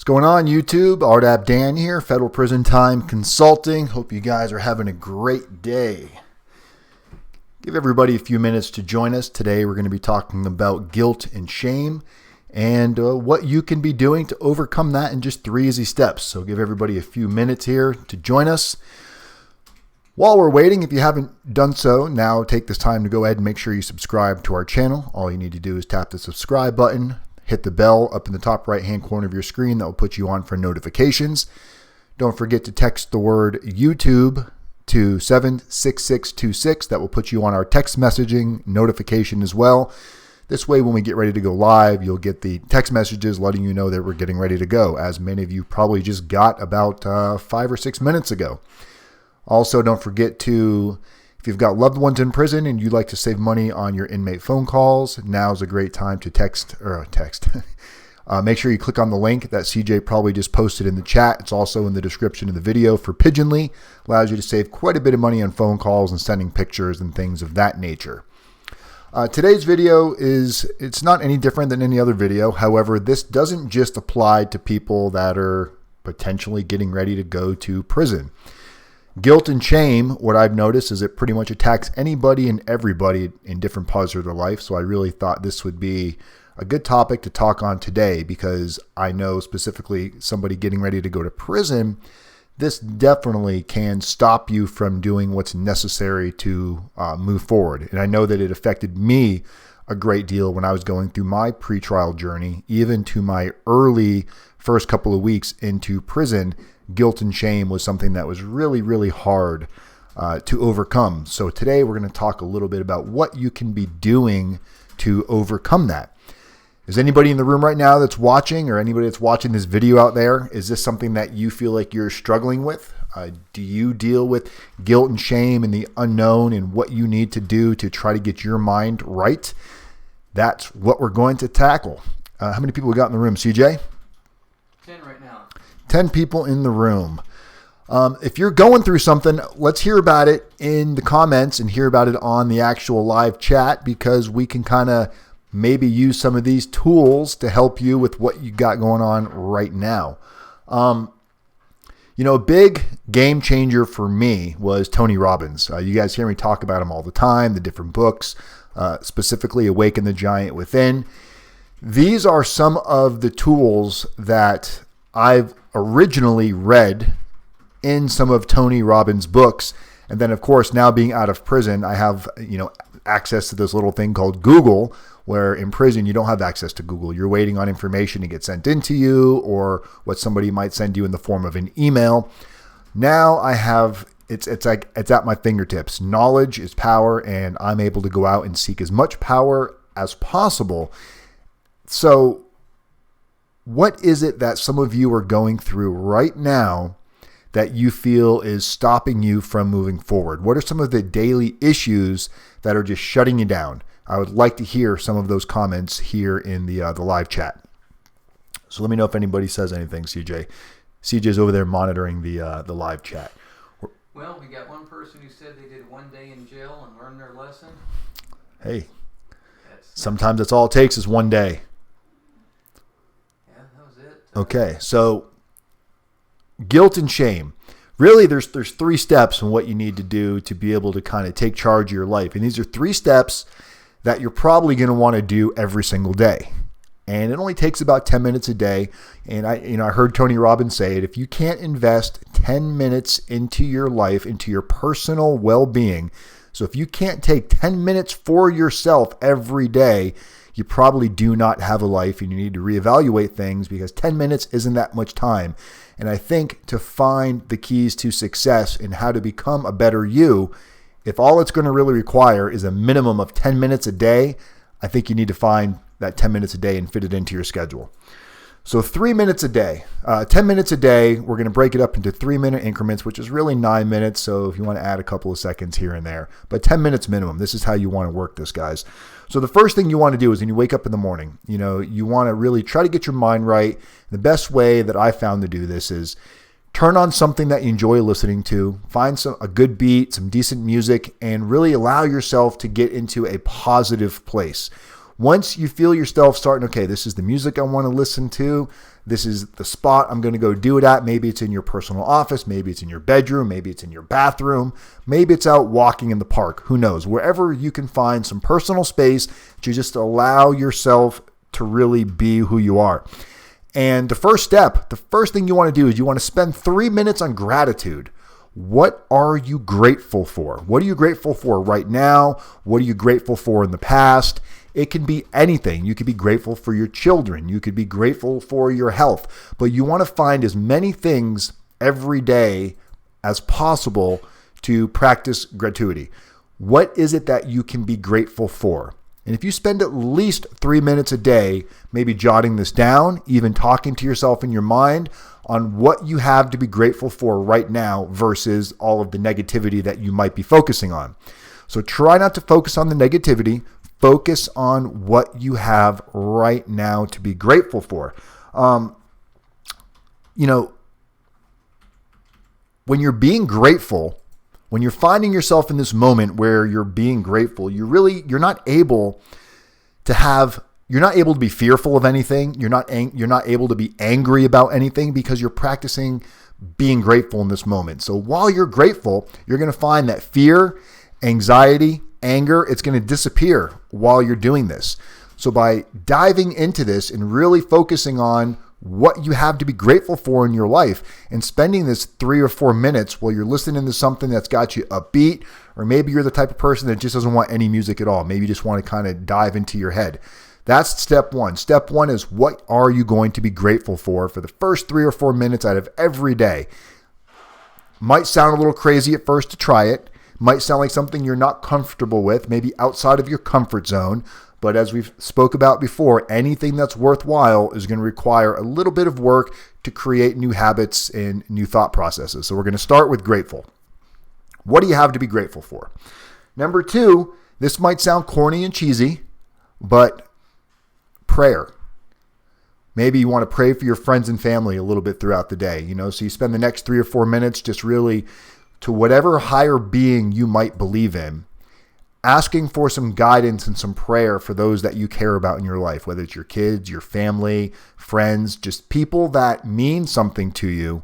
What's going on, YouTube? RDAP Dan here, Federal Prison Time Consulting. Hope you guys are having a great day. Give everybody a few minutes to join us. Today we're going to be talking about guilt and shame and what you can be doing to overcome that in just 3 easy steps. So give everybody a few minutes here to join us. While we're waiting, if you haven't done so, now take this time to go ahead and make sure you subscribe to our channel. All you need to do is tap the subscribe button. Hit the bell up in the top right-hand corner of your screen. That will put you on for notifications. Don't forget to text the word YouTube to 76626. That will put you on our text messaging notification as well. This way, when we get ready to go live, you'll get the text messages letting you know that we're getting ready to go, as many of you probably just got about 5 or 6 minutes ago. Also, don't forget to, if you've got loved ones in prison and you'd like to save money on your inmate phone calls, now's a great time to text. Make sure you click on the link that CJ probably just posted in the chat. It's also in the description of the video for Pigeonly. Allows you to save quite a bit of money on phone calls and sending pictures and things of that nature. Today's video it's not any different than any other video. However, this doesn't just apply to people that are potentially getting ready to go to prison. Guilt and shame, what I've noticed is it pretty much attacks anybody and everybody in different parts of their life. So I really thought this would be a good topic to talk on today, because I know specifically somebody getting ready to go to prison, this definitely can stop you from doing what's necessary to move forward. And I know that it affected me a great deal when I was going through my pretrial journey, even to my early first couple of weeks into prison. Guilt and shame was something that was really, really hard to overcome. So today we're going to talk a little bit about what you can be doing to overcome that. Is anybody in the room right now that's watching, or anybody that's watching this video out there, is this something that you feel like you're struggling with? Do you deal with guilt and shame and the unknown and what you need to do to try to get your mind right? That's what we're going to tackle. How many people we got in the room, CJ? 10 right now. 10 people in the room. If you're going through something, let's hear about it in the comments and hear about it on the actual live chat, because we can kind of maybe use some of these tools to help you with what you got going on right now. A big game changer for me was Tony Robbins. You guys hear me talk about him all the time, the different books, specifically Awaken the Giant Within. These are some of the tools that I've originally read in some of Tony Robbins' books. And then, of course, now being out of prison, I have, access to this little thing called Google, where in prison you don't have access to Google. You're waiting on information to get sent into you, or what somebody might send you in the form of an email. Now I have, it's at my fingertips. Knowledge is power, and I'm able to go out and seek as much power as possible. So what is it that some of you are going through right now that you feel is stopping you from moving forward? What are some of the daily issues that are just shutting you down? I would like to hear some of those comments here in the live chat. So let me know if anybody says anything, CJ. CJ's over there monitoring the live chat. Well, we got one person who said they did 1 day in jail and learned their lesson. Hey, sometimes that's all it takes is 1 day. Yeah, that was it. Okay, so guilt and shame. Really, there's 3 steps in what you need to do to be able to kind of take charge of your life. And these are 3 steps that you're probably going to want to do every single day. And it only takes about 10 minutes a day. And I heard Tony Robbins say it. If you can't invest 10 minutes into your life, into your personal well-being, so if you can't take 10 minutes for yourself every day, you probably do not have a life, and you need to reevaluate things, because 10 minutes isn't that much time. And I think to find the keys to success and how to become a better you, if all it's going to really require is a minimum of 10 minutes a day, I think you need to find that 10 minutes a day and fit it into your schedule. So 3 minutes a day, 10 minutes a day, we're going to break it up into 3-minute increments, which is really 9 minutes. So if you want to add a couple of seconds here and there, but 10 minutes minimum, this is how you want to work this, guys. So the first thing you want to do is when you wake up in the morning, you want to really try to get your mind right. The best way that I found to do this is turn on something that you enjoy listening to, find a good beat, some decent music, and really allow yourself to get into a positive place. Once you feel yourself starting, okay, this is the music I want to listen to. This is the spot I'm going to go do it at. Maybe it's in your personal office. Maybe it's in your bedroom. Maybe it's in your bathroom. Maybe it's out walking in the park. Who knows? Wherever you can find some personal space to just allow yourself to really be who you are. And the first step, the first thing you want to do is you want to spend 3 minutes on gratitude. What are you grateful for? What are you grateful for right now? What are you grateful for in the past? It can be anything. You could be grateful for your children. You could be grateful for your health. But you want to find as many things every day as possible to practice gratitude. What is it that you can be grateful for? And if you spend at least 3 minutes a day, maybe jotting this down, even talking to yourself in your mind on what you have to be grateful for right now versus all of the negativity that you might be focusing on. So try not to focus on the negativity. Focus on what you have right now to be grateful for. When you're being grateful, when you're finding yourself in this moment where you're being grateful, you're not able to be fearful of anything. You're not able to be angry about anything because you're practicing being grateful in this moment. So while you're grateful, you're going to find that fear, anxiety, anger, it's going to disappear while you're doing this. So by diving into this and really focusing on what you have to be grateful for in your life and spending this 3 or 4 minutes while you're listening to something that's got you upbeat, or maybe you're the type of person that just doesn't want any music at all. Maybe you just want to kind of dive into your head. That's step one. Step one is, what are you going to be grateful for the first 3 or 4 minutes out of every day? Might sound a little crazy at first to try it. Might sound like something you're not comfortable with, maybe outside of your comfort zone. But as we've spoke about before, anything that's worthwhile is going to require a little bit of work to create new habits and new thought processes. So we're going to start with grateful. What do you have to be grateful for? Number 2, this might sound corny and cheesy, but prayer. Maybe you want to pray for your friends and family a little bit throughout the day, so you spend the next 3 or 4 minutes just really to whatever higher being you might believe in, asking for some guidance and some prayer for those that you care about in your life, whether it's your kids, your family, friends, just people that mean something to you.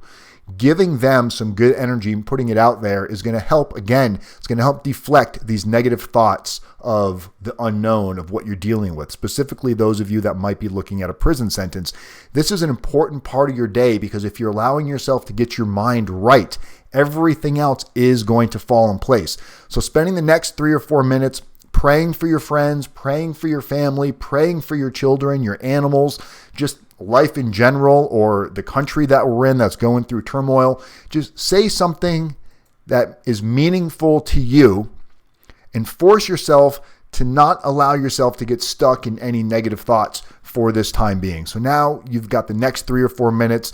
Giving them some good energy and putting it out there is going to help. Again, it's going to help deflect these negative thoughts of the unknown, of what you're dealing with, specifically those of you that might be looking at a prison sentence. This is an important part of your day because if you're allowing yourself to get your mind right, everything else is going to fall in place. So spending the next 3 or 4 minutes praying for your friends, praying for your family, praying for your children, your animals, just life in general, or the country that we're in that's going through turmoil. Just say something that is meaningful to you and force yourself to not allow yourself to get stuck in any negative thoughts for this time being. So now you've got the next 3 or 4 minutes.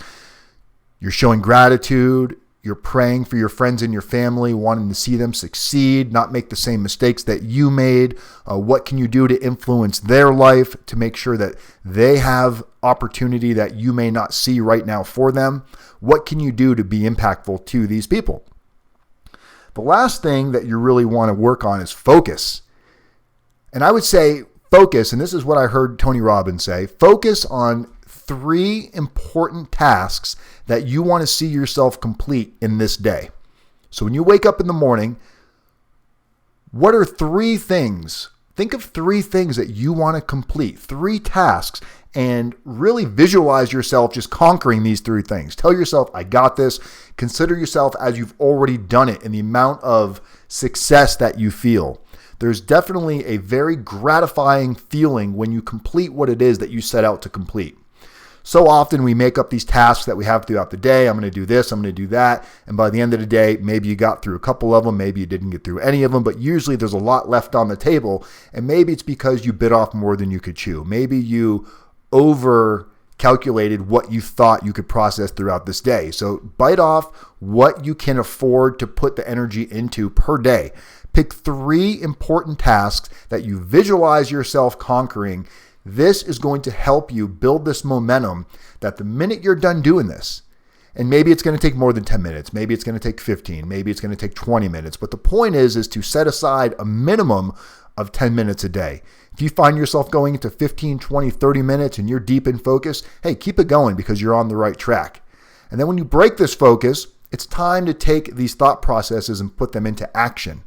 You're showing gratitude. You're praying for your friends and your family, wanting to see them succeed, not make the same mistakes that you made. What can you do to influence their life to make sure that they have opportunity that you may not see right now for them? What can you do to be impactful to these people? The last thing that you really want to work on is focus. And I would say focus, and this is what I heard Tony Robbins say, focus on 3 important tasks that you want to see yourself complete in this day. So when you wake up in the morning, what are 3 things? Think of 3 things that you want to complete, 3 tasks, and really visualize yourself just conquering these 3 things. Tell yourself, I got this. Consider yourself as you've already done it and the amount of success that you feel. There's definitely a very gratifying feeling when you complete what it is that you set out to complete. So often we make up these tasks that we have throughout the day. I'm going to do this, I'm going to do that. And by the end of the day, maybe you got through a couple of them, maybe you didn't get through any of them, but usually there's a lot left on the table. And maybe it's because you bit off more than you could chew. Maybe you over calculated what you thought you could process throughout this day. So bite off what you can afford to put the energy into per day. Pick 3 important tasks that you visualize yourself conquering. This is going to help you build this momentum that the minute you're done doing this, and maybe it's going to take more than 10 minutes, maybe it's going to take 15, maybe it's going to take 20 minutes, but the point is to set aside a minimum of 10 minutes a day. If you find yourself going into 15, 20, 30 minutes and you're deep in focus, hey, keep it going because you're on the right track. And then when you break this focus, it's time to take these thought processes and put them into action.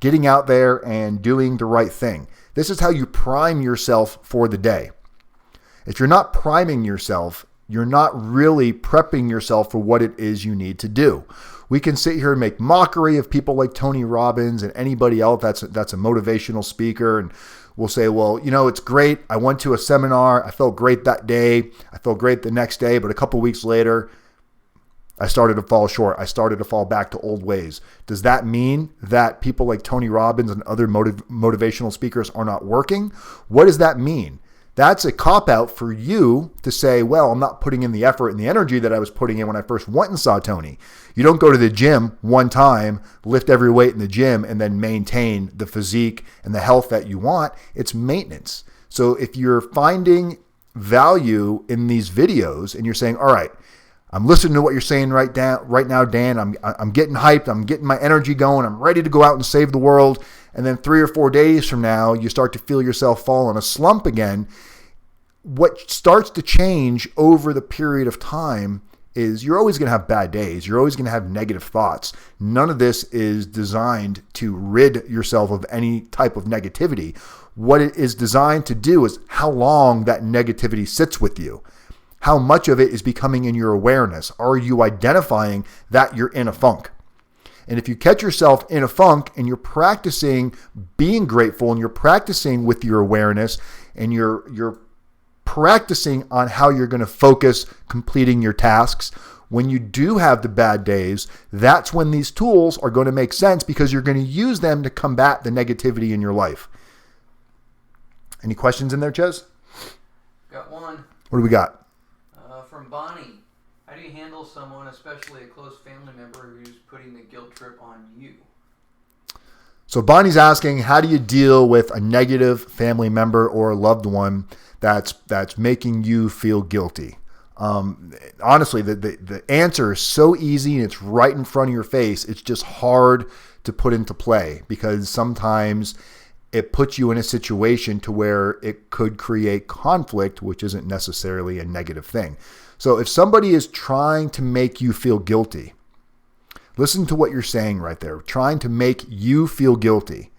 Getting out there and doing the right thing. This is how you prime yourself for the day. If you're not priming yourself, you're not really prepping yourself for what it is you need to do. We can sit here and make mockery of people like Tony Robbins and anybody else that's a motivational speaker, and we'll say, well, it's great. I went to a seminar. I felt great that day. I felt great the next day, but a couple weeks later, I started to fall short. I started to fall back to old ways. Does that mean that people like Tony Robbins and other motivational speakers are not working? What does that mean? That's a cop-out for you to say, well, I'm not putting in the effort and the energy that I was putting in when I first went and saw Tony. You don't go to the gym one time, lift every weight in the gym, and then maintain the physique and the health that you want. It's maintenance. So if you're finding value in these videos and you're saying, all right, I'm listening to what you're saying right now, Dan. I'm getting hyped. I'm getting my energy going. I'm ready to go out and save the world. And then 3 or 4 days from now, you start to feel yourself fall in a slump again. What starts to change over the period of time is you're always going to have bad days. You're always going to have negative thoughts. None of this is designed to rid yourself of any type of negativity. What it is designed to do is how long that negativity sits with you. How much of it is becoming in your awareness? Are you identifying that you're in a funk? And if you catch yourself in a funk and you're practicing being grateful and you're practicing with your awareness and you're practicing on how you're going to focus completing your tasks, when you do have the bad days, that's when these tools are going to make sense because you're going to use them to combat the negativity in your life. Any questions in there, Ches? Got one. What do we got? From Bonnie. How do you handle someone, especially a close family member, who's putting the guilt trip on you? So Bonnie's asking, how do you deal with a negative family member or a loved one that's making you feel guilty? Honestly, the answer is so easy and it's right in front of your face. It's just hard to put into play because sometimes it puts you in a situation to where it could create conflict, which isn't necessarily a negative thing. So if somebody is trying to make you feel guilty, listen to what you're saying right there, trying to make you feel guilty.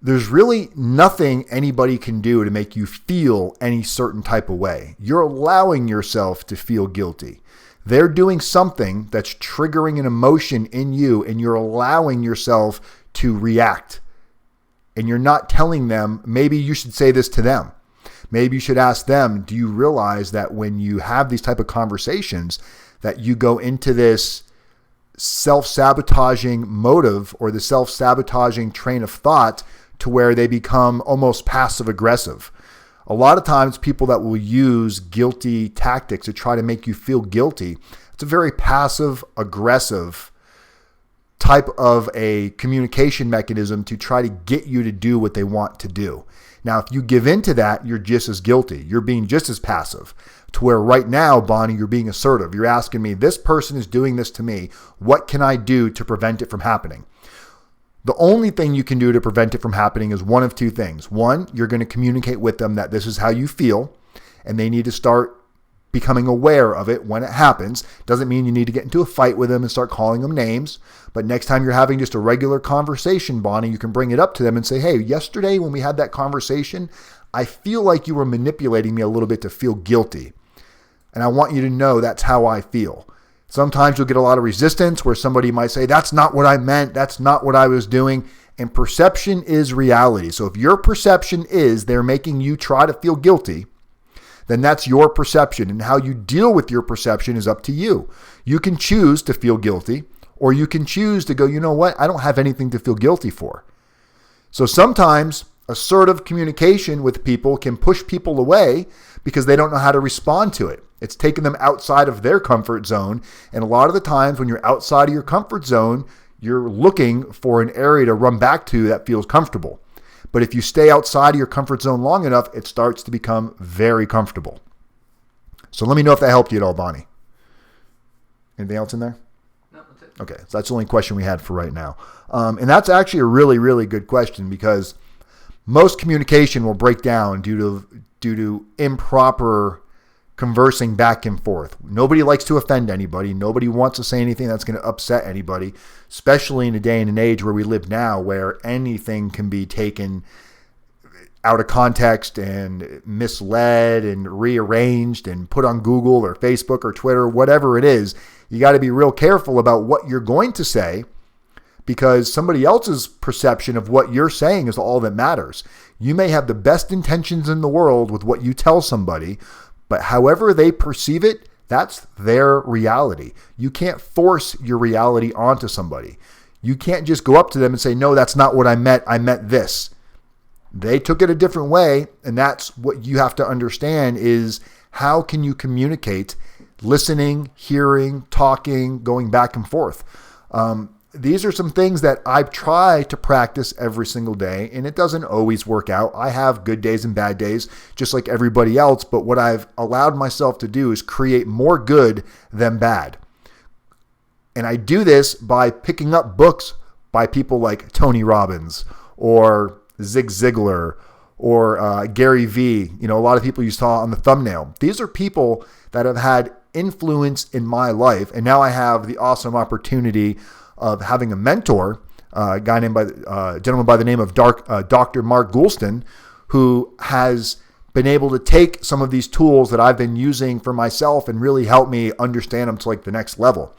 There's really nothing anybody can do to make you feel any certain type of way. You're allowing yourself to feel guilty. They're doing something that's triggering an emotion in you, and you're allowing yourself to react. And you're not telling them, maybe you should say this to them. Maybe you should ask them, do you realize that when you have these type of conversations that you go into this self-sabotaging motive or the self-sabotaging train of thought to where they become almost passive-aggressive? A lot of times people that will use guilty tactics to try to make you feel guilty, it's a very passive-aggressive type of a communication mechanism to try to get you to do what they want to do. Now, if you give in to that, you're just as guilty. You're being just as passive. To where right now, Bonnie, you're being assertive. You're asking me, this person is doing this to me. What can I do to prevent it from happening? The only thing you can do to prevent it from happening is one of two things. One, you're going to communicate with them that this is how you feel, and they need to start becoming aware of it when it happens. Doesn't mean you need to get into a fight with them and start calling them names. But next time you're having just a regular conversation, Bonnie, you can bring it up to them and say, hey, yesterday when we had that conversation, I feel like you were manipulating me a little bit to feel guilty. And I want you to know that's how I feel. Sometimes you'll get a lot of resistance where somebody might say, that's not what I meant. That's not what I was doing. And perception is reality. So if your perception is they're making you try to feel guilty, then that's your perception. And how you deal with your perception is up to you. You can choose to feel guilty, or you can choose to go, you know what? I don't have anything to feel guilty for. So sometimes assertive communication with people can push people away because they don't know how to respond to it. It's taken them outside of their comfort zone. And a lot of the times when you're outside of your comfort zone, you're looking for an area to run back to that feels comfortable. But if you stay outside of your comfort zone long enough, it starts to become very comfortable. So let me know if that helped you at all, Bonnie. Anything else in there? No, that's it. Okay, so that's the only question we had for right now. And that's actually a really, really good question because most communication will break down due to improper conversing back and forth. Nobody likes to offend anybody. Nobody wants to say anything that's going to upset anybody, especially in a day and an age where we live now, where anything can be taken out of context and misled and rearranged and put on Google or Facebook or Twitter, whatever it is. You got to be real careful about what you're going to say, because somebody else's perception of what you're saying is all that matters. You may have the best intentions in the world with what you tell somebody, but however they perceive it, that's their reality. You can't force your reality onto somebody. You can't just go up to them and say, no, that's not what I meant. I meant this. They took it a different way, and that's what you have to understand is how can you communicate listening, hearing, talking, going back and forth. These are some things that I try to practice every single day, and it doesn't always work out. I have good days and bad days, just like everybody else, but what I've allowed myself to do is create more good than bad. And I do this by picking up books by people like Tony Robbins or Zig Ziglar or Gary Vee. You know, a lot of people you saw on the thumbnail. These are people that have had influence in my life, and now I have the awesome opportunity of having a mentor, a gentleman by the name of Dr. Mark Goulston, who has been able to take some of these tools that I've been using for myself and really help me understand them to like the next level.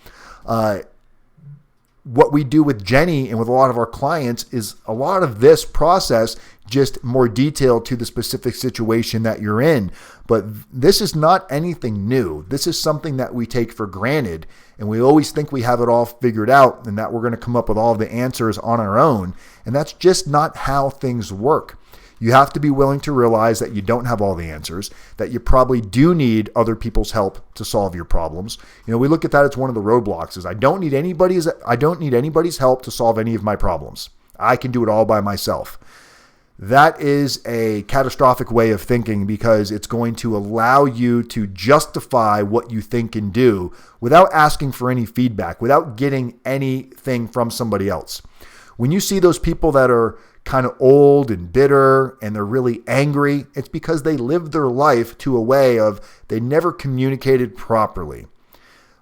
What we do with Jenny and with a lot of our clients is a lot of this process, just more detailed to the specific situation that you're in. But this is not anything new. This is something that we take for granted, and we always think we have it all figured out and that we're going to come up with all the answers on our own. And that's just not how things work. You have to be willing to realize that you don't have all the answers, that you probably do need other people's help to solve your problems. You know, we look at that as one of the roadblocks is I don't need anybody's help to solve any of my problems. I can do it all by myself. That is a catastrophic way of thinking because it's going to allow you to justify what you think and do without asking for any feedback, without getting anything from somebody else. When you see those people that are kind of old and bitter and they're really angry, it's because they lived their life to a way of they never communicated properly.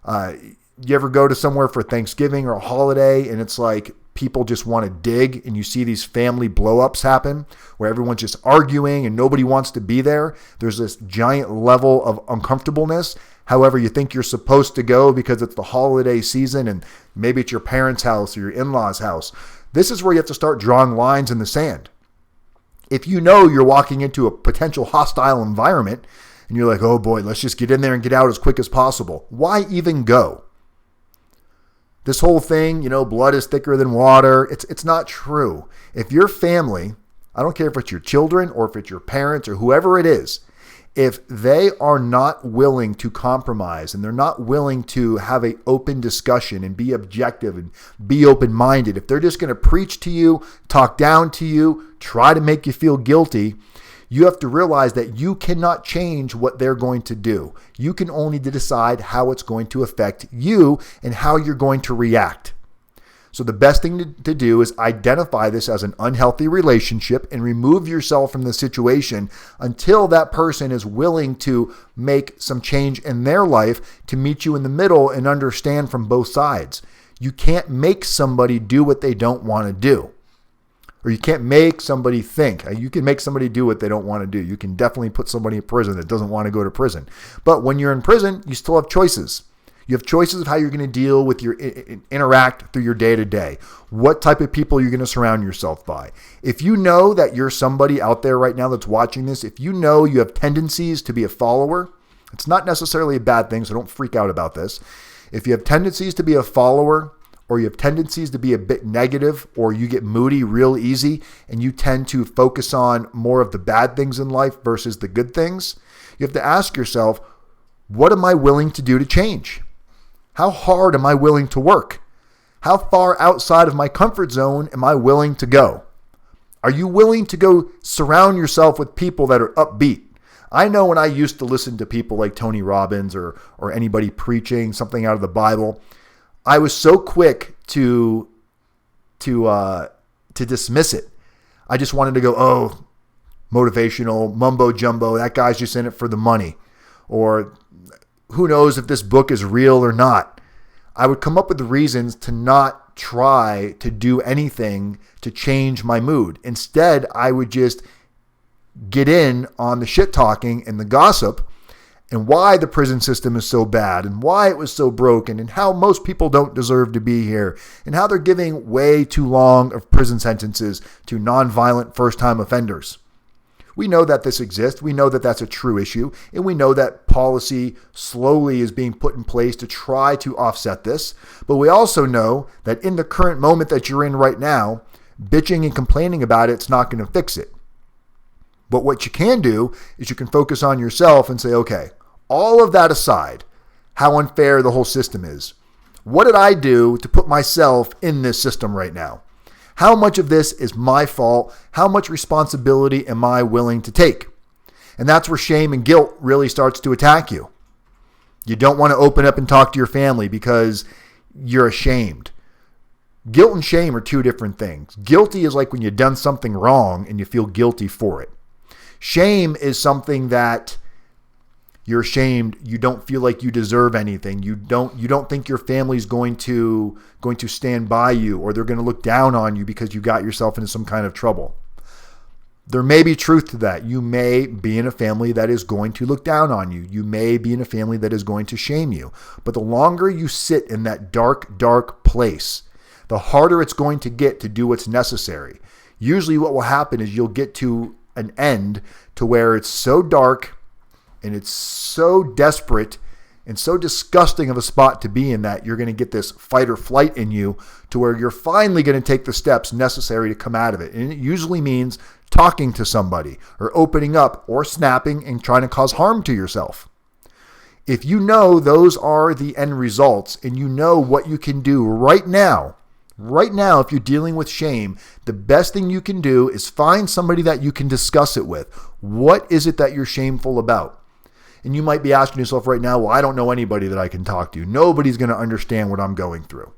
You ever go to somewhere for Thanksgiving or a holiday and it's like people just want to dig and you see these family blow-ups happen where everyone's just arguing and nobody wants to be there? There's this giant level of uncomfortableness. However, you think you're supposed to go because it's the holiday season and maybe it's your parents' house or your in-laws' house. This is where you have to start drawing lines in the sand. If you know you're walking into a potential hostile environment and you're like, oh boy, let's just get in there and get out as quick as possible, why even go? This whole thing, blood is thicker than water, it's not true. If your family, I don't care if it's your children or if it's your parents or whoever it is, if they are not willing to compromise and they're not willing to have an open discussion and be objective and be open-minded, if they're just going to preach to you, talk down to you, try to make you feel guilty, you have to realize that you cannot change what they're going to do. You can only decide how it's going to affect you and how you're going to react. So the best thing to do is identify this as an unhealthy relationship and remove yourself from the situation until that person is willing to make some change in their life to meet you in the middle and understand from both sides. You can't make somebody do what they don't want to do. Or you can't make somebody think. You can make somebody do what they don't want to do. You can definitely put somebody in prison that doesn't want to go to prison. But when you're in prison, you still have choices. You have choices of how you're going to deal with your interact through your day-to-day. What type of people you're going to surround yourself by. If you know that you're somebody out there right now that's watching this, if you know you have tendencies to be a follower, it's not necessarily a bad thing, so don't freak out about this. If you have tendencies to be a follower, or you have tendencies to be a bit negative, or you get moody real easy, and you tend to focus on more of the bad things in life versus the good things, you have to ask yourself, what am I willing to do to change? How hard am I willing to work? How far outside of my comfort zone am I willing to go? Are you willing to go surround yourself with people that are upbeat? I know when I used to listen to people like Tony Robbins or anybody preaching something out of the Bible, I was so quick to dismiss it. I just wanted to go, oh, motivational, mumbo jumbo, that guy's just in it for the money. Or who knows if this book is real or not. I would come up with the reasons to not try to do anything to change my mood. Instead, I would just get in on the shit talking and the gossip and why the prison system is so bad and why it was so broken and how most people don't deserve to be here and how they're giving way too long of prison sentences to nonviolent first-time offenders. We know that this exists. We know that that's a true issue. And we know that policy slowly is being put in place to try to offset this. But we also know that in the current moment that you're in right now, bitching and complaining about it's not going to fix it. But what you can do is you can focus on yourself and say, okay, all of that aside, how unfair the whole system is. What did I do to put myself in this system right now? How much of this is my fault? How much responsibility am I willing to take? And that's where shame and guilt really starts to attack you. You don't want to open up and talk to your family because you're ashamed. Guilt and shame are two different things. Guilty is like when you've done something wrong and you feel guilty for it. Shame is something that you're ashamed. You don't feel like you deserve anything. You don't think your family's going to stand by you, or they're going to look down on you because you got yourself into some kind of trouble. There may be truth to that. You may be in a family that is going to look down on you. You may be in a family that is going to shame you. But the longer you sit in that dark, dark place, the harder it's going to get to do what's necessary. Usually what will happen is you'll get to an end to where it's so dark and it's so desperate and so disgusting of a spot to be in that you're going to get this fight or flight in you to where you're finally going to take the steps necessary to come out of it. And it usually means talking to somebody or opening up or snapping and trying to cause harm to yourself. If you know those are the end results and you know what you can do right now, if you're dealing with shame, the best thing you can do is find somebody that you can discuss it with. What is it that you're shameful about? And you might be asking yourself right now, well, I don't know anybody that I can talk to. Nobody's going to understand what I'm going through.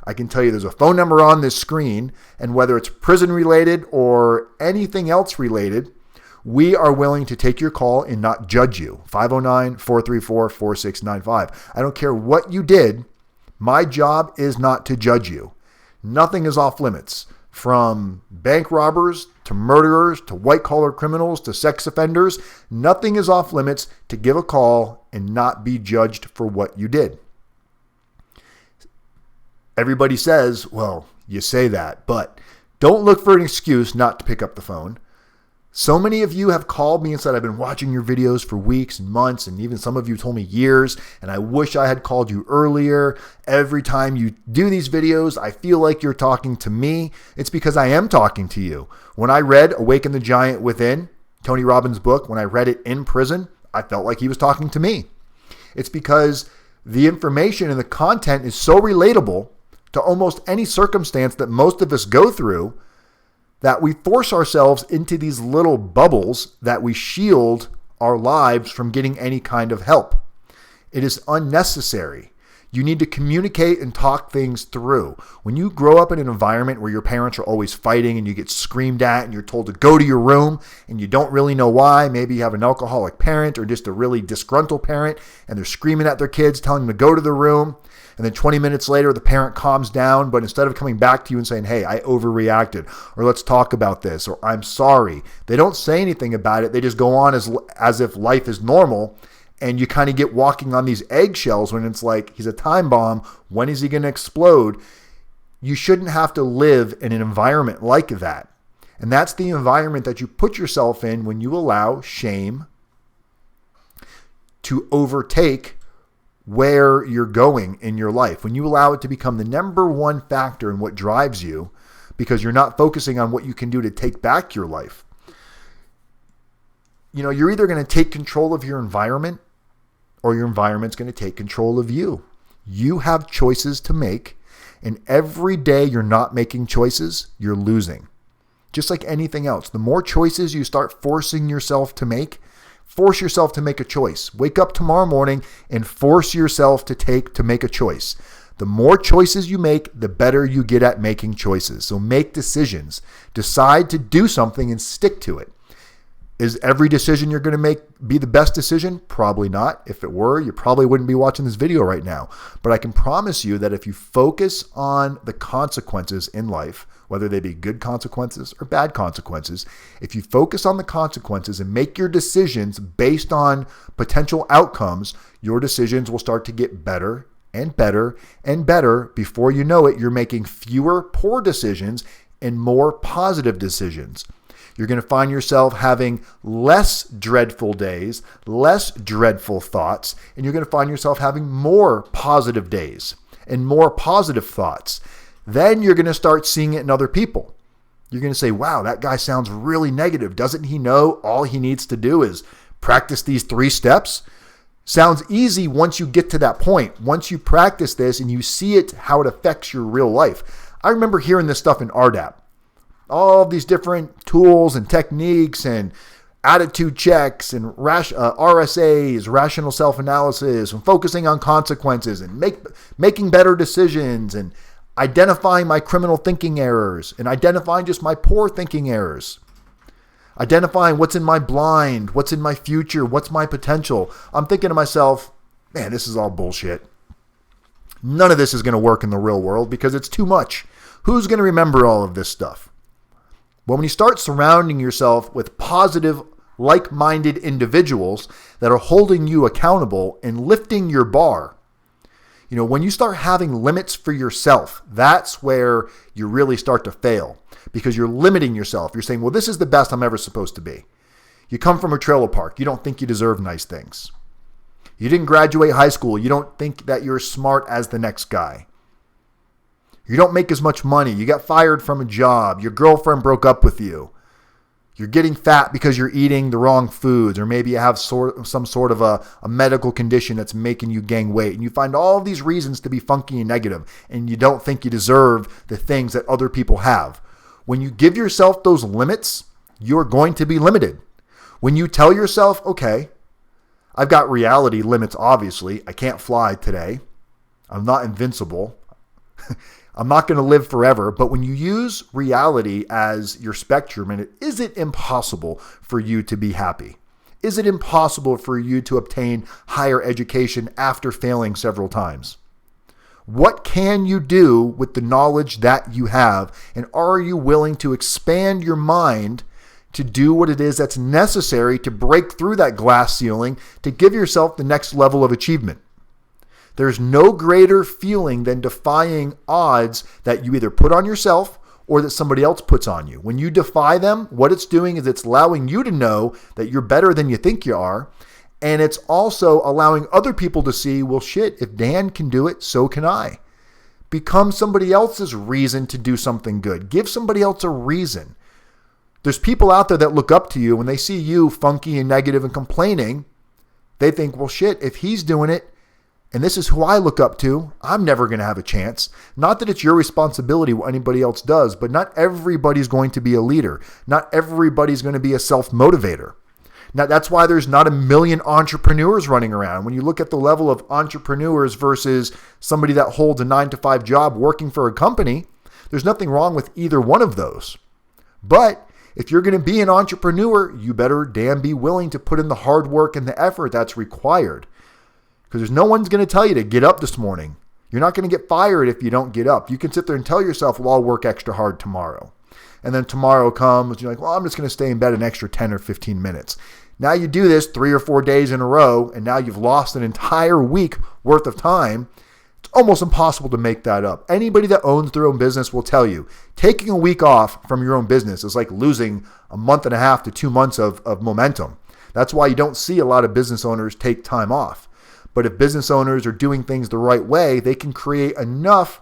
I can tell you there's a phone number on this screen, and whether it's prison related or anything else related, we are willing to take your call and not judge you. 509-434-4695. I don't care what you did. My job is not to judge you. Nothing is off limits. From bank robbers to murderers to white-collar criminals to sex offenders, nothing is off limits to give a call and not be judged for what you did. Everybody says, well, you say that, but don't look for an excuse not to pick up the phone. So many of you have called me and said, I've been watching your videos for weeks and months, and even some of you told me years, and I wish I had called you earlier. Every time you do these videos, I feel like you're talking to me. It's because I am talking to you. When I read Awaken the Giant Within, Tony Robbins' book, when I read it in prison, I felt like he was talking to me. It's because the information and the content is so relatable to almost any circumstance that most of us go through that we force ourselves into these little bubbles that we shield our lives from getting any kind of help. It is unnecessary. You need to communicate and talk things through. When you grow up in an environment where your parents are always fighting and you get screamed at and you're told to go to your room and you don't really know why, maybe you have an alcoholic parent or just a really disgruntled parent and they're screaming at their kids, telling them to go to the room. And then 20 minutes later, the parent calms down, but instead of coming back to you and saying, hey, I overreacted, or let's talk about this, or I'm sorry, they don't say anything about it. They just go on as if life is normal, and you kind of get walking on these eggshells when it's like, he's a time bomb. When is he going to explode? You shouldn't have to live in an environment like that. And that's the environment that you put yourself in when you allow shame to overtake where you're going in your life. When you allow it to become the number one factor in what drives you, because you're not focusing on what you can do to take back your life. You know, you're either going to take control of your environment or your environment's going to take control of you. You have choices to make, and every day you're not making choices, you're losing. Just like anything else, the more choices you start forcing yourself to make, force yourself to make a choice. Wake up tomorrow morning and force yourself to make a choice. The more choices you make, the better you get at making choices. So make decisions. Decide to do something and stick to it. Is every decision you're going to make be the best decision? Probably not. If it were, you probably wouldn't be watching this video right now. But I can promise you that if you focus on the consequences in life, whether they be good consequences or bad consequences, if you focus on the consequences and make your decisions based on potential outcomes, your decisions will start to get better and better and better. Before you know it, you're making fewer poor decisions and more positive decisions. You're going to find yourself having less dreadful days, less dreadful thoughts, and you're going to find yourself having more positive days and more positive thoughts. Then you're going to start seeing it in other people. You're going to say, wow, that guy sounds really negative. Doesn't he know all he needs to do is practice these 3 steps? Sounds easy once you get to that point. Once you practice this and you see it, how it affects your real life. I remember hearing this stuff in RDAP. All of these different tools and techniques and attitude checks and RSAs, rational self-analysis, and focusing on consequences and making better decisions and identifying my criminal thinking errors and identifying just my poor thinking errors. Identifying what's in my blind, what's in my future, what's my potential. I'm thinking to myself, man, this is all bullshit. None of this is going to work in the real world because it's too much. Who's going to remember all of this stuff? Well, when you start surrounding yourself with positive, like-minded individuals that are holding you accountable and lifting your bar, when you start having limits for yourself, that's where you really start to fail because you're limiting yourself. You're saying, well, this is the best I'm ever supposed to be. You come from a trailer park. You don't think you deserve nice things. You didn't graduate high school. You don't think that you're as smart as the next guy. You don't make as much money. You got fired from a job. Your girlfriend broke up with you. You're getting fat because you're eating the wrong foods, or maybe you have some sort of a medical condition that's making you gain weight. And you find all of these reasons to be funky and negative, and you don't think you deserve the things that other people have. When you give yourself those limits, you're going to be limited. When you tell yourself, okay, I've got reality limits, obviously. I can't fly today. I'm not invincible. I'm not going to live forever. But when you use reality as your spectrum, is it impossible for you to be happy? Is it impossible for you to obtain higher education after failing several times? What can you do with the knowledge that you have? And are you willing to expand your mind to do what it is that's necessary to break through that glass ceiling to give yourself the next level of achievement? There's no greater feeling than defying odds that you either put on yourself or that somebody else puts on you. When you defy them, what it's doing is it's allowing you to know that you're better than you think you are. And it's also allowing other people to see, well, shit, if Dan can do it, so can I. Become somebody else's reason to do something good. Give somebody else a reason. There's people out there that look up to you when they see you funky and negative and complaining. They think, well, shit, if he's doing it, and this is who I look up to, I'm never going to have a chance. Not that it's your responsibility what anybody else does, but not everybody's going to be a leader. Not everybody's going to be a self-motivator. Now, that's why there's not a million entrepreneurs running around. When you look at the level of entrepreneurs versus somebody that holds a 9-to-5 job working for a company, there's nothing wrong with either one of those. But if you're going to be an entrepreneur, you better damn be willing to put in the hard work and the effort that's required. Because there's no one's going to tell you to get up this morning. You're not going to get fired if you don't get up. You can sit there and tell yourself, well, I'll work extra hard tomorrow. And then tomorrow comes, you're like, well, I'm just going to stay in bed an extra 10 or 15 minutes. Now you do this 3 or 4 days in a row, and now you've lost an entire week worth of time. It's almost impossible to make that up. Anybody that owns their own business will tell you, taking a week off from your own business is like losing a month and a half to 2 months of momentum. That's why you don't see a lot of business owners take time off. But if business owners are doing things the right way, they can create enough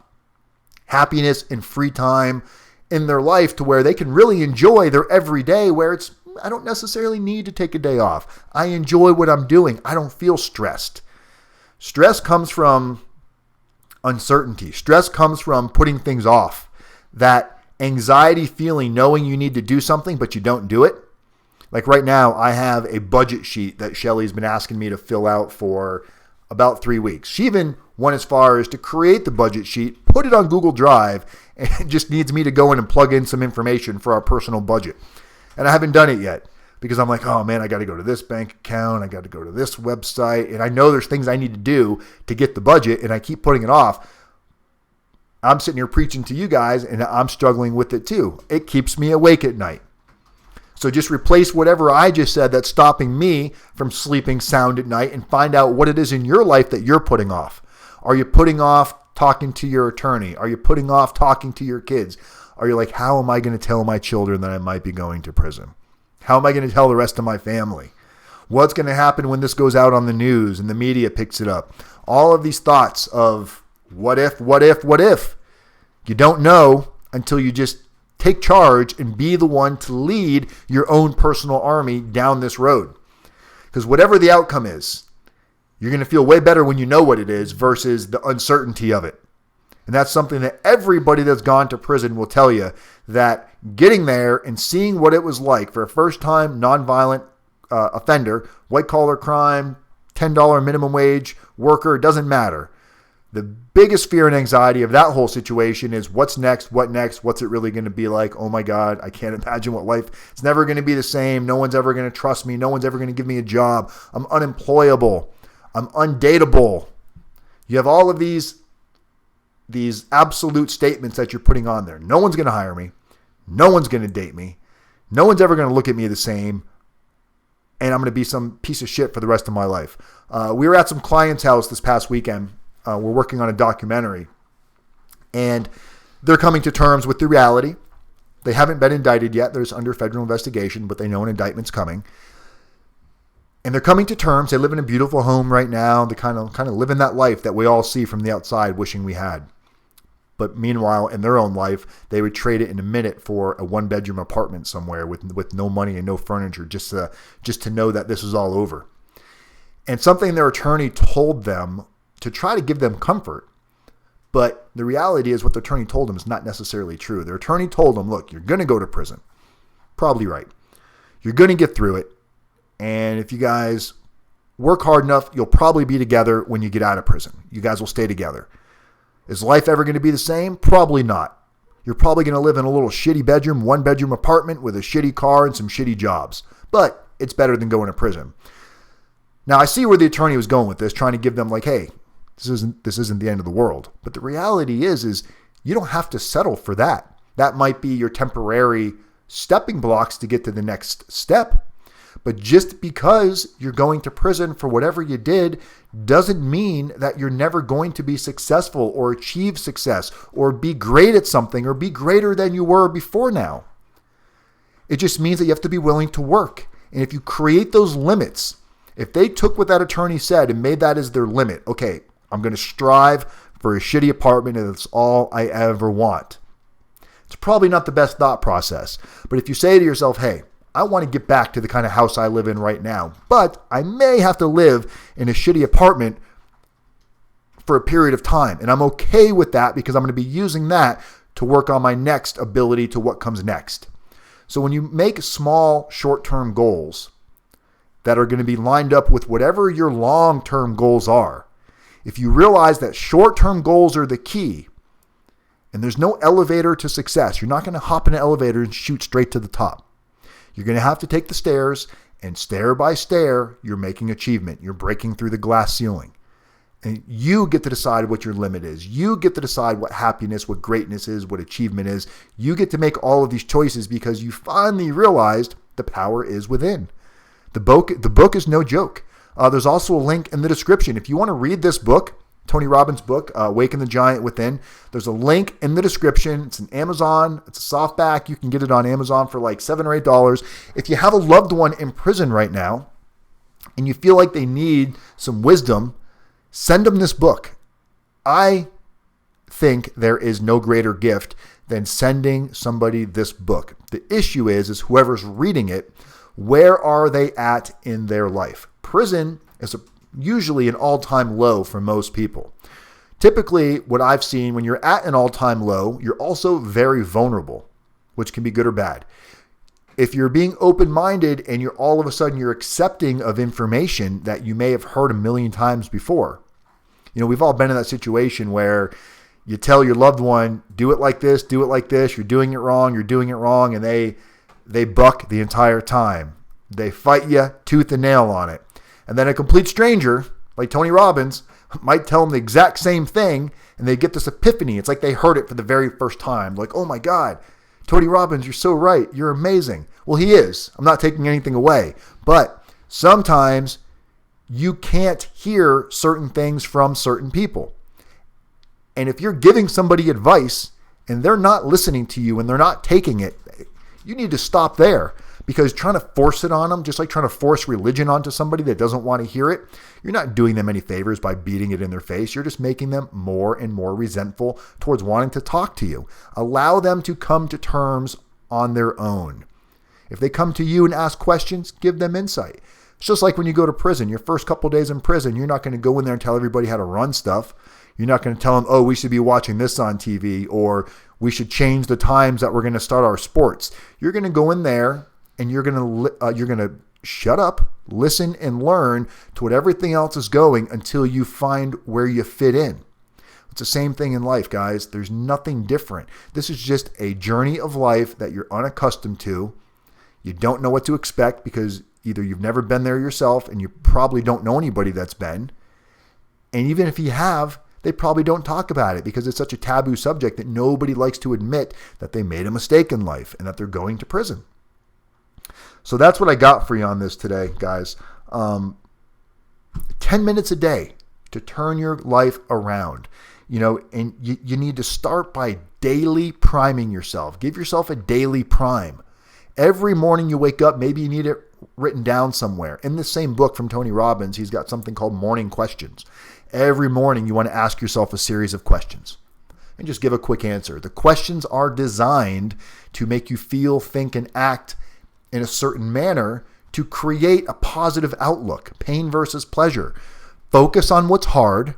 happiness and free time in their life to where they can really enjoy their everyday, where it's, I don't necessarily need to take a day off. I enjoy what I'm doing. I don't feel stressed. Stress comes from uncertainty. Stress comes from putting things off. That anxiety feeling, knowing you need to do something, but you don't do it. Like right now, I have a budget sheet that Shelly's been asking me to fill out for about 3 weeks. She even One as far as to create the budget sheet, put it on Google Drive, and it just needs me to go in and plug in some information for our personal budget. And I haven't done it yet because I'm like, oh man, I got to go to this bank account. I got to go to this website. And I know there's things I need to do to get the budget, and I keep putting it off. I'm sitting here preaching to you guys, and I'm struggling with it too. It keeps me awake at night. So just replace whatever I just said that's stopping me from sleeping sound at night and find out what it is in your life that you're putting off. Are you putting off talking to your attorney? Are you putting off talking to your kids? Are you like, how am I going to tell my children that I might be going to prison? How am I going to tell the rest of my family? What's going to happen when this goes out on the news and the media picks it up? All of these thoughts of what if? You don't know until you just take charge and be the one to lead your own personal army down this road. Because whatever the outcome is, you're going to feel way better when you know what it is versus the uncertainty of it. And that's something that everybody that's gone to prison will tell you, that getting there and seeing what it was like for a first-time nonviolent offender, white-collar crime, $10 minimum wage worker, it doesn't matter. The biggest fear and anxiety of that whole situation is what's next, what's it really going to be like? Oh my God, I can't imagine what life, it's never going to be the same. No one's ever going to trust me. No one's ever going to give me a job. I'm unemployable. I'm undateable. You have all of these absolute statements that you're putting on there. No one's going to hire me. No one's going to date me. No one's ever going to look at me the same. And I'm going to be some piece of shit for the rest of my life. We were at some client's house this past weekend. We're working on a documentary, and they're coming to terms with the reality. They haven't been indicted yet. There's under federal investigation, but they know an indictment's coming. And they're coming to terms. They live in a beautiful home right now. They kind of living that life that we all see from the outside, wishing we had. But meanwhile, in their own life, they would trade it in a minute for a one-bedroom apartment somewhere with no money and no furniture, just to know that this is all over. And something their attorney told them to try to give them comfort. But the reality is what the attorney told them is not necessarily true. Their attorney told them, look, you're going to go to prison. Probably right. You're going to get through it. And if you guys work hard enough, you'll probably be together when you get out of prison. You guys will stay together. Is life ever going to be the same? Probably not. You're probably going to live in a little shitty bedroom, one-bedroom apartment with a shitty car and some shitty jobs. But it's better than going to prison. Now, I see where the attorney was going with this, trying to give them like, hey, this isn't the end of the world. But the reality is you don't have to settle for that. That might be your temporary stepping blocks to get to the next step. But just because you're going to prison for whatever you did doesn't mean that you're never going to be successful or achieve success or be great at something or be greater than you were before now. It just means that you have to be willing to work. And if you create those limits, if they took what that attorney said and made that as their limit, okay, I'm going to strive for a shitty apartment and it's all I ever want. It's probably not the best thought process. But if you say to yourself, hey, I want to get back to the kind of house I live in right now, but I may have to live in a shitty apartment for a period of time. And I'm okay with that because I'm going to be using that to work on my next ability to what comes next. So when you make small short-term goals that are going to be lined up with whatever your long-term goals are, if you realize that short-term goals are the key and there's no elevator to success, you're not going to hop in an elevator and shoot straight to the top. You're going to have to take the stairs, and stair by stair, you're making achievement. You're breaking through the glass ceiling. And you get to decide what your limit is. You get to decide what happiness, what greatness is, what achievement is. You get to make all of these choices because you finally realized the power is within. The book is no joke. There's also a link in the description. If you want to read this book, Tony Robbins' book, Awaken the Giant Within, there's a link in the description. It's an Amazon. It's a softback. You can get it on Amazon for like $7 or $8. If you have a loved one in prison right now and you feel like they need some wisdom, send them this book. I think there is no greater gift than sending somebody this book. The issue is whoever's reading it, where are they at in their life? Prison is usually an all-time low for most people. Typically, what I've seen, when you're at an all-time low, you're also very vulnerable, which can be good or bad. If you're being open-minded and you're all of a sudden you're accepting of information that you may have heard a million times before, We've all been in that situation where you tell your loved one, do it like this, you're doing it wrong, and they buck the entire time. They fight you tooth and nail on it. And then a complete stranger, like Tony Robbins, might tell them the exact same thing, and they get this epiphany. It's like they heard it for the very first time. Like, oh my God, Tony Robbins, you're so right. You're amazing. Well, he is. I'm not taking anything away. But sometimes you can't hear certain things from certain people. And if you're giving somebody advice and they're not listening to you and they're not taking it, you need to stop there, because trying to force it on them, just like trying to force religion onto somebody that doesn't want to hear it, you're not doing them any favors by beating it in their face. You're just making them more and more resentful towards wanting to talk to you. Allow them to come to terms on their own. If they come to you and ask questions, give them insight. It's just like when you go to prison. Your first couple days in prison, you're not going to go in there and tell everybody how to run stuff. You're not going to tell them, oh, we should be watching this on TV, or we should change the times that we're going to start our sports. You're going to go in there and you're going to shut up, listen, and learn to what everything else is going until you find where you fit in. It's the same thing in life, guys. There's nothing different. This is just a journey of life that you're unaccustomed to. You don't know what to expect because either you've never been there yourself and you probably don't know anybody that's been. And even if you have, they probably don't talk about it because it's such a taboo subject that nobody likes to admit that they made a mistake in life and that they're going to prison. So that's what I got for you on this today, guys. 10 minutes a day to turn your life around. And you need to start by daily priming yourself. Give yourself a daily prime. Every morning you wake up, maybe you need it written down somewhere. In the same book from Tony Robbins, he's got something called morning questions. Every morning you want to ask yourself a series of questions and just give a quick answer. The questions are designed to make you feel, think, and act in a certain manner to create a positive outlook. Pain versus pleasure. Focus on what's hard,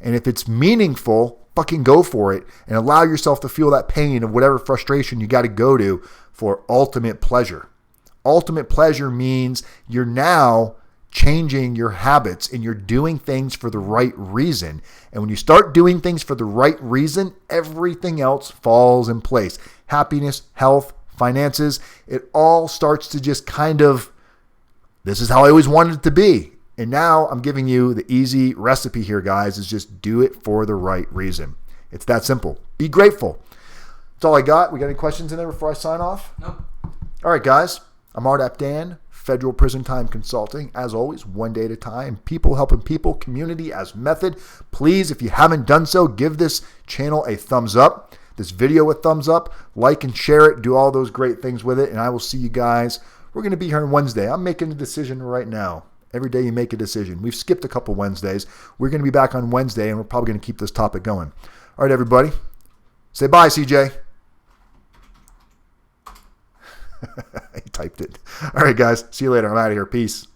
and if it's meaningful, fucking go for it and allow yourself to feel that pain of whatever frustration you got to go to for ultimate pleasure. Ultimate pleasure means you're now changing your habits and you're doing things for the right reason. And when you start doing things for the right reason, everything else falls in place. Happiness, health, finances, it all starts to just kind of, this is how I always wanted it to be. And now I'm giving you the easy recipe here, guys, is just do it for the right reason. It's that simple. Be grateful. That's all I got. We got any questions in there before I sign off? Nope. All right, guys. I'm RDAP Dan, Federal Prison Time Consulting. As always, one day at a time. People helping people, community as method. Please, if you haven't done so, give this channel a thumbs up. This video a thumbs up. Like and share it. Do all those great things with it. And I will see you guys. We're going to be here on Wednesday. I'm making a decision right now. Every day you make a decision. We've skipped a couple Wednesdays. We're going to be back on Wednesday, and we're probably going to keep this topic going. All right, everybody. Say bye, CJ. He typed it. All right, guys. See you later. I'm out of here. Peace.